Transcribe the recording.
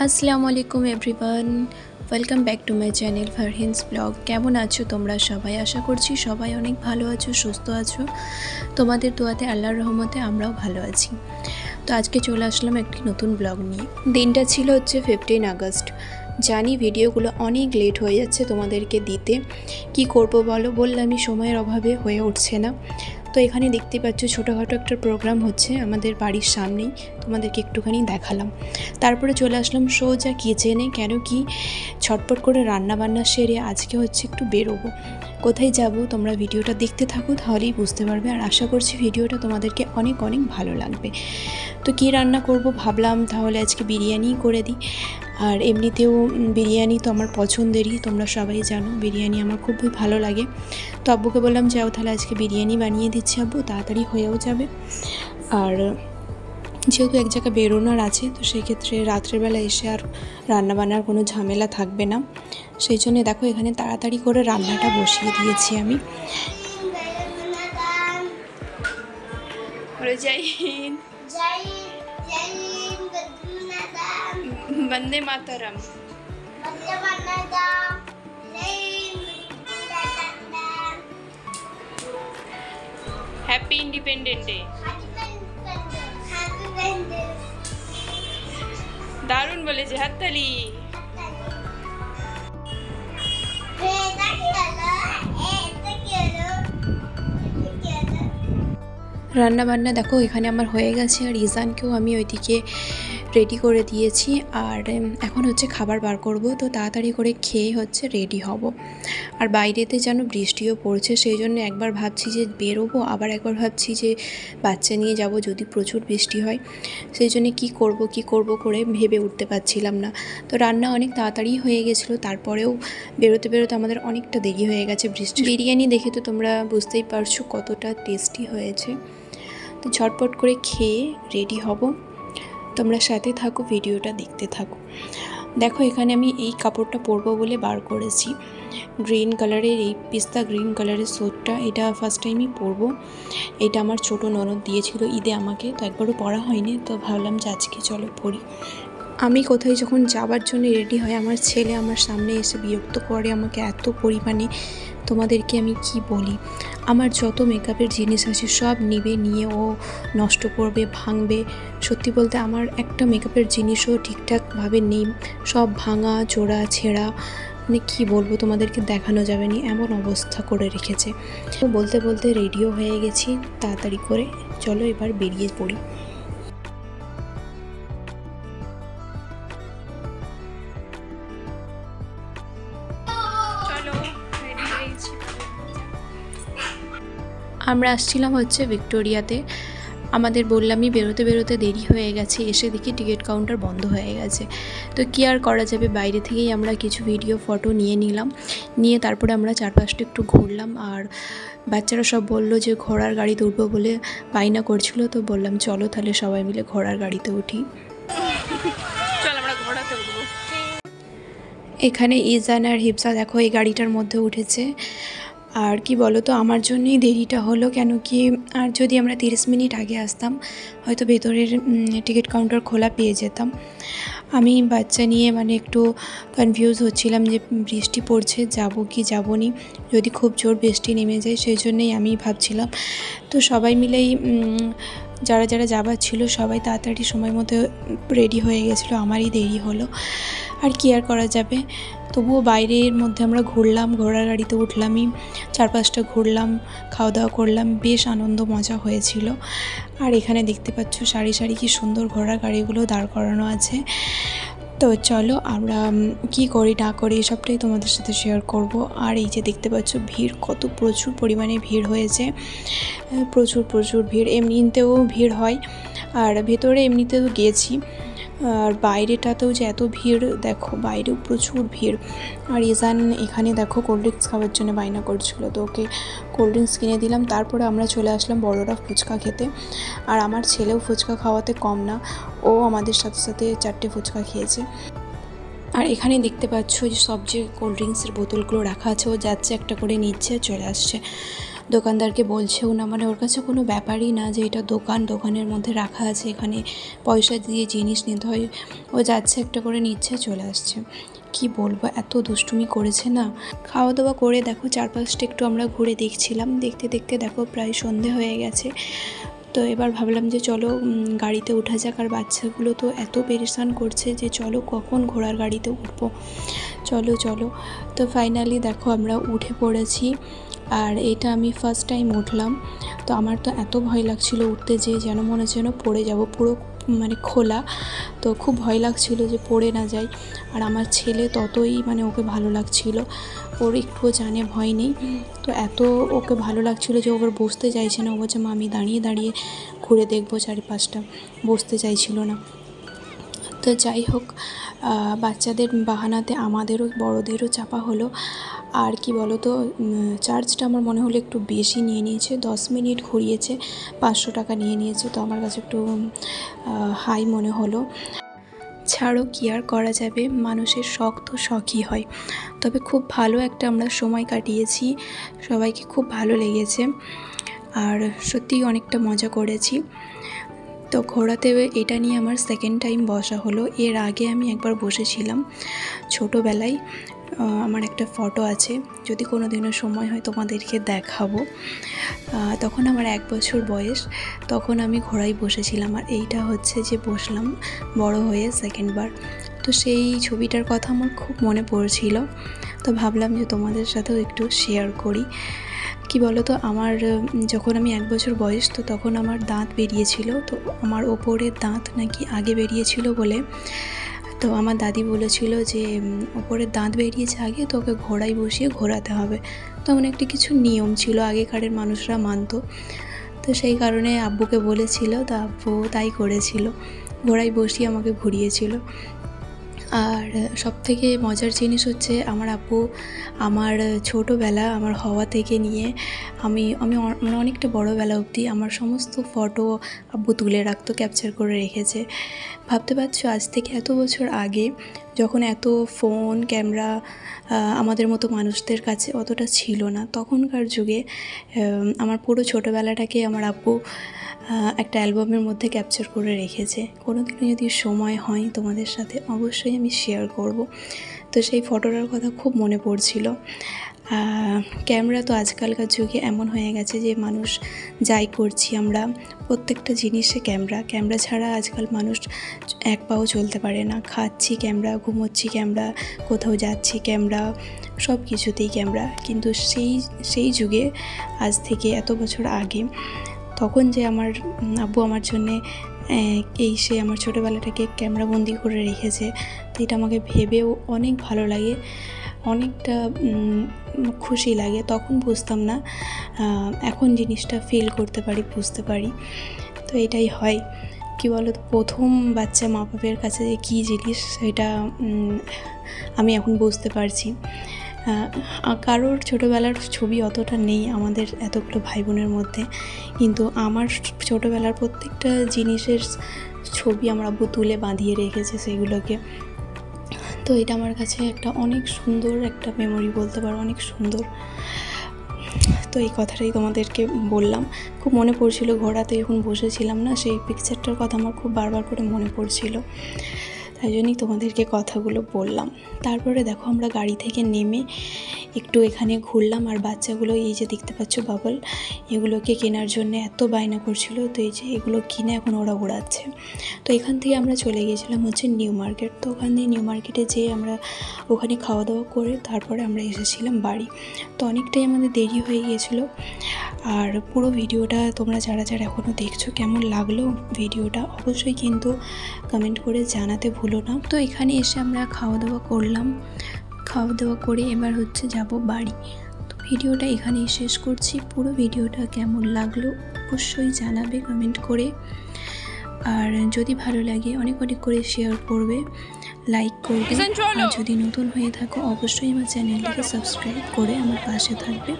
আসসালামু আলাইকুম everyone, welcome back to my channel Farhin's vlog. কেমন আছো তোমরা সবাই? আশা করছি সবাই অনেক ভালো আছো, সুস্থ আছো। তোমাদের দোয়াতে, আল্লাহর রহমতে আমরাও ভালো আছি। তো আজকে চলে আসলাম একটি নতুন ব্লগ নিয়ে। দিনটা ছিল হচ্ছে 15 আগস্ট। জানি ভিডিওগুলো অনেক লেট হয়ে যাচ্ছে তোমাদেরকে দিতে, কি করব বলো, বললামই সময়ের অভাবে হয়ে উঠছে না। তো এখানে দেখতে পাচ্ছ ছোটোখাটো একটা প্রোগ্রাম হচ্ছে আমাদের বাড়ির সামনেই, তোমাদেরকে একটুখানি দেখালাম। তারপরে চলে আসলাম সোজা কিচেনে, কেন কি ছটপট করে রান্না বান্না সেরে আজকে হচ্ছে একটু বেরোবো। কোথায় যাব তোমরা ভিডিওটা দেখতে থাকো, তাহলেই বুঝতে পারবে। আর আশা করছি ভিডিওটা তোমাদেরকে অনেক অনেক ভালো লাগবে। তো কী রান্না করব ভাবলাম তাহলে আজকে বিরিয়ানি করে দিই। আর এমনিতেও বিরিয়ানি তো আমার পছন্দেরই, তোমরা সবাই জানো বিরিয়ানি আমার খুবই ভালো লাগে। তো আব্বুকে বললাম যাও তাহলে আজকে বিরিয়ানি বানিয়ে দিচ্ছি আব্বু, তাড়াতাড়ি হয়েও যাবে। আর যেহেতু এক জায়গায় বেরোনোর আছে, তো সেই ক্ষেত্রে রাত্রেবেলা এসে আর রান্নাবান্নার কোনো ঝামেলা থাকবে না। সেই জন্য দেখো এখানে তাড়াতাড়ি করে রান্নাটা বসিয়ে দিয়েছি আমি। বন্দে মাতরম। Happy independent day. দারুণ বলেছে, হাততালি। রান্না বান্না দেখো এখানে আমার হয়ে গেছে, আর ইজানকেও আমি ওইদিকে রেডি করে দিয়েছি। আর এখন হচ্ছে খাবার বার করব, তো তাড়াতাড়ি করে খেয়ে হচ্ছে রেডি হব। আর বাইরেতে যেন বৃষ্টিও পড়ছে, সেই জন্য একবার ভাবছি যে বেরোবো, আবার একবার ভাবছি যে বাচ্চা নিয়ে যাব যদি প্রচুর বৃষ্টি হয়। সেই জন্য কী করব করে ভেবে উঠতে পারছিলাম না। তো রান্না অনেক তাড়াতাড়ি হয়ে গেছিলো, তারপরেও বেরোতে বেরোতে আমাদের অনেকটা দেরি হয়ে গেছে। বিরিয়ানি দেখে তো তোমরা বুঝতেই পারছো কতটা টেস্টি হয়েছে। তো ঝটপট করে খেয়ে রেডি হব, তোমরা সাথে থাকো, ভিডিওটা দেখতে থাকো। দেখো এখানে আমি এই কাপড়টা পরবো বলে বার করেছি, গ্রিন কালারের এই পিস্তা গ্রিন কালারের স্যুটটা। এটা ফার্স্ট টাইমই পরবো। এটা আমার ছোট ননদ দিয়েছিল ঈদে আমাকে, তো একবারও পরা হয়নি, তো ভাবলাম যে আজকে চলো পরি। আমি কোথায় যখন যাবার জন্য রেডি হয়, আমার ছেলে আমার সামনে এসে বিরক্ত করে আমাকে এত পরিমাণে, তোমাদেরকে আমি কি বলি। আমার যত মেকআপের জিনিস আছে সব নিয়ে ও নষ্ট করবে, ভাঙবে। সত্যি বলতে আমার একটা মেকআপের জিনিসও ঠিকঠাকভাবে নেই, সব ভাঙা চোরা ছেঁড়া, মানে কী বলবো তোমাদেরকে, দেখানো যাবে না এমন অবস্থা করে রেখেছে। তো বলতে বলতে রেডিও হয়ে গেছি, তাড়াতাড়ি করে চলো এবার বেরিয়ে পড়ি। আমরা আসছিলাম হচ্ছে ভিক্টোরিয়াতে। আমাদের বললামই বেরোতে বেরোতে দেরি হয়ে গেছে, এসে দেখি টিকিট কাউন্টার বন্ধ হয়ে গেছে। তো কী আর করা যাবে, বাইরে থেকেই আমরা কিছু ভিডিও ফটো নিয়ে নিলাম, নিয়ে তারপরে আমরা চারপাশটা একটু ঘুরলাম। আর বাচ্চারা সব বলল যে ঘোড়ার গাড়িতে উঠবো বলে বায়না করছিল, তো বললাম চলো তাহলে সবাই মিলে ঘোড়ার গাড়িতে উঠি। চল আমরা ঘোড়াতে উঠবো। এখানে ইজান আর হিপসা দেখো এই গাড়িটার মধ্যে উঠেছে। আর কি বলো তো, আমার জন্যই দেরিটা হলো, কেন কি আর যদি আমরা 30 মিনিট আগে আসতাম হয়তো ভেতরের টিকিট কাউন্টার খোলা পেয়ে যেতাম। আমি বাচ্চা নিয়ে মানে একটু কনফিউজ হচ্ছিলাম যে বৃষ্টি পড়ছে, যাব কি যাব না, যদি খুব জোর বৃষ্টি নেমে যায়, সেই জন্যই আমি ভাবছিলাম। তো সবাই মিলেই যারা যারা যাবার ছিল সবাই তাড়াতাড়ি সময় মতো রেডি হয়ে গেছিলো, আমারই দেরি হলো। আর কি আর করা যাবে, তবুও বাইরের মধ্যে আমরা ঘুরলাম, ঘোড়ার গাড়িতে উঠলামই, চারপাশটা ঘুরলাম, খাওয়া দাওয়া করলাম, বেশ আনন্দ মজা হয়েছিল। আর এখানে দেখতে পাচ্ছ সারি সারি কি সুন্দর ঘোড়ার গাড়িগুলো দাঁড় করানো আছে। তো চলো আমরা কি করি না করি সবটাই তোমাদের সাথে শেয়ার করব। আর এই যে দেখতে পাচ্ছ ভিড়, কত প্রচুর পরিমাণে ভিড় হয়েছে, প্রচুর ভিড়, এমনিতেও ভিড় হয়। আর ভেতরে এমনিতেও গিয়েছি, আর বাইরেটাতেও যে এত ভিড়, দেখো বাইরেও প্রচুর ভিড়। আর ইজান এখানে দেখো কোল্ড ড্রিঙ্কস খাওয়ার জন্য বায়না করছিল, তো ওকে কোল্ড ড্রিঙ্কস কিনে দিলাম। তারপরে আমরা চলে আসলাম বড়রা ফুচকা খেতে। আর আমার ছেলেও ফুচকা খাওয়াতে কম না, ও আমাদের সাথে সাথে 4টে ফুচকা খেয়েছে। আর এখানে দেখতে পাচ্ছ যে সব যে কোল্ড ড্রিঙ্কসের বোতলগুলো রাখা আছে, ও যাচ্ছে একটা করে নিচ্ছে চলে আসছে। দোকানদারকে বলছেও না, মানে ওর কাছে কোনো ব্যাপারই না যে এটা দোকান, দোকানের মধ্যে রাখা আছে, এখানে পয়সা দিয়ে জিনিস নিতে হয়। ও যাচ্ছে, একটা করে নিচ্ছে, চলে আসছে। কি বলবো, এত দুষ্টুমি করেছে না। খাওয়া দাওয়া করে দেখো চারপাশটা একটু আমরা ঘুরে দেখছিলাম, দেখতে দেখতে দেখো প্রায় সন্ধে হয়ে গেছে। তো এবার ভাবলাম যে চলো গাড়িতে ওঠা যাক। আর বাচ্চাগুলো তো এত পেরেশান করছে যে চলো কখন ঘোড়ার গাড়িতে উঠবো, চলো চলো। তো ফাইনালি দেখো আমরা উঠে পড়েছি। আর এটা আমি ফার্স্ট টাইম উঠলাম। তো আমার তো এত ভয় লাগছিল উঠতে, যে যেন মনে হচ্ছে যেন পড়ে যাব, পুরো মানে খোলা। তো খুব ভয় লাগছিল যে পড়ে না যাই। আর আমার ছেলে ততই মানে ওকে ভালো লাগছিল, ওর একটুও জানে ভয় নেই। তো এত ওকে ভালো লাগছিল যে ওবার বসতে চাইছে না, ও বলছে মা আমি দাঁড়িয়ে দাঁড়িয়ে ঘুরে দেখবো চারিপাশটা, বসতে চাইছিল না। তো যাই হোক, বাচ্চাদের বাহানাতে আমাদেরও বড়োদেরও চাপা হলো। আর কি বলো তো, চার্জটা আমার মনে হলো একটু বেশি নিয়ে নিয়েছে, 10 মিনিট ঘুরিয়েছে, 500 টাকা নিয়ে নিয়েছে। তো আমার কাছে একটু হাই মনে হলো। ছাড়ো, কি আর করা যাবে, মানুষের শখ তো শখই হয়। তবে খুব ভালো একটা আমরা সময় কাটিয়েছি, সবাইকে খুব ভালো লেগেছে, আর সত্যিই অনেকটা মজা করেছি। তো ঘোড়াতে এটা নিয়ে আমার সেকেন্ড টাইম বসা হলো। এর আগে আমি একবার বসেছিলাম ছোটোবেলায়, আমার একটা ফটো আছে, যদি কোনো দিনও সময় হয় তোমাদেরকে দেখাবো। তখন আমার 1 বছর বয়স, তখন আমি ঘোড়ায় বসেছিলাম। আর এইটা হচ্ছে যে বসলাম বড় হয়ে সেকেন্ডবার। তো সেই ছবিটার কথা আমার খুব মনে পড়ছিল, তো ভাবলাম যে তোমাদের সাথেও একটু শেয়ার করি। কি বলো তো, আমার যখন আমি 1 বছর বয়স, তো তখন আমার দাঁত বেরিয়েছিল। তো আমার ওপরের দাঁত নাকি আগে বেরিয়েছিল বলে, তো আমার দাদি বলেছিল যে ওপরের দাঁত বেরিয়েছে আগে, তো ওকে ঘোড়ায় বসিয়ে ঘোরাতে হবে। তখন একটি কিছু নিয়ম ছিল, আগেকারের মানুষরা মানতো। তো সেই কারণে আব্বুকে বলেছিল, তো আব্বু তাই করেছিল, ঘোড়ায় বসিয়ে আমাকে ঘুরিয়েছিল। আর সবথেকে মজার জিনিস হচ্ছে, আমার আব্বু আমার ছোটোবেলা, আমার হওয়া থেকে নিয়ে আমি মানে অনেকটা বড়োবেলা অবধি আমার সমস্ত ফটো আব্বু তুলে রাখতো, ক্যাপচার করে রেখেছে। ভাবতে পারছো, আজ থেকে এত বছর আগে, যখন এত ফোন ক্যামেরা আমাদের মতো মানুষদের কাছে অতটা ছিল না, তখনকার যুগে আমার পুরো ছোটোবেলাটাকে আমার আব্বু একটা অ্যালবামের মধ্যে ক্যাপচার করে রেখেছে। কোনো দিনও যদি সময় হয় তোমাদের সাথে অবশ্যই আমি শেয়ার করব। তো সেই ফটোটার কথা খুব মনে পড়ছিল। ক্যামেরা তো আজকালকার যুগে এমন হয়ে গেছে যে মানুষ যাই করছি আমরা, প্রত্যেকটা জিনিসে ক্যামেরা ছাড়া আজকাল মানুষ এক পাও চলতে পারে না। খাচ্ছি ক্যামেরা, ঘুমোচ্ছি ক্যামেরা, কোথাও যাচ্ছি ক্যামেরা, সব কিছুতেই ক্যামেরা। কিন্তু সেই যুগে, আজ থেকে এত বছর আগে, তখন যে আমার আব্বু আমার জন্যে সে আমার ছোটোবেলাটাকে ক্যামেরাবন্দি করে রেখেছে, তো এটা আমাকে ভেবেও অনেক ভালো লাগে, অনেকটা খুশি লাগে। তখন বুঝতাম না, এখন জিনিসটা ফিল করতে পারি, বুঝতে পারি। তো এটাই হয়, কি বলো তো, প্রথম বাচ্চা মা বাবার কাছে যে কী জিনিস, সেটা আমি এখন বুঝতে পারছি। কারোর ছোটোবেলার ছবি অতটা নেই আমাদের এতগুলো ভাই বোনের মধ্যে, কিন্তু আমার ছোটোবেলার প্রত্যেকটা জিনিসের ছবি আমার আব্বু তুলে বাঁধিয়ে রেখেছে সেগুলোকে। তো এটা আমার কাছে একটা অনেক সুন্দর একটা মেমোরি বলতে পারো, অনেক সুন্দর। তো এই কথাটাই তোমাদেরকে বললাম। খুব মনে পড়ছিল, ঘোড়াতে যখন বসেছিলাম না, সেই পিকচারটার কথা আমার খুব বারবার করে মনে পড়ছিল, তাই জন্যই তোমাদেরকে কথাগুলো বললাম। তারপরে দেখো আমরা গাড়ি থেকে নেমে একটু এখানে ঘুরলাম। আর বাচ্চাগুলো এই যে দেখতে পাচ্ছ বাবল, এগুলোকে কেনার জন্য এত বায়না করছিল। তো এই যে এগুলো কিনে এখন ওরা উড়াচ্ছে। তো এখান থেকে আমরা চলে গিয়েছিলাম হচ্ছে নিউ মার্কেট। তো ওখান থেকে নিউ মার্কেটে যেয়ে আমরা ওখানে খাওয়া দাওয়া করে তারপরে আমরা এসেছিলাম বাড়ি। তো অনেকটাই আমাদের দেরি হয়ে গিয়েছিলো। আর পুরো ভিডিওটা তোমরা যারা যারা এখনও দেখছো, কেমন লাগলো ভিডিওটা অবশ্যই কিন্তু কমেন্ট করে জানাতে ভুলো না। তো এখানে এসে আমরা খাওয়া দাওয়া করলাম, খাওয়া দাওয়া করে এবার হচ্ছে যাব বাড়ি। তো ভিডিওটা এখানেই শেষ করছি। পুরো ভিডিওটা কেমন লাগলো অবশ্যই জানাবে কমেন্ট করে। আর যদি ভালো লাগে অনেক অনেক করে শেয়ার করবে, লাইক করবে। আর যদি নতুন হয়ে থাকো অবশ্যই আমার চ্যানেলটিকে সাবস্ক্রাইব করে আমার পাশে থাকবে।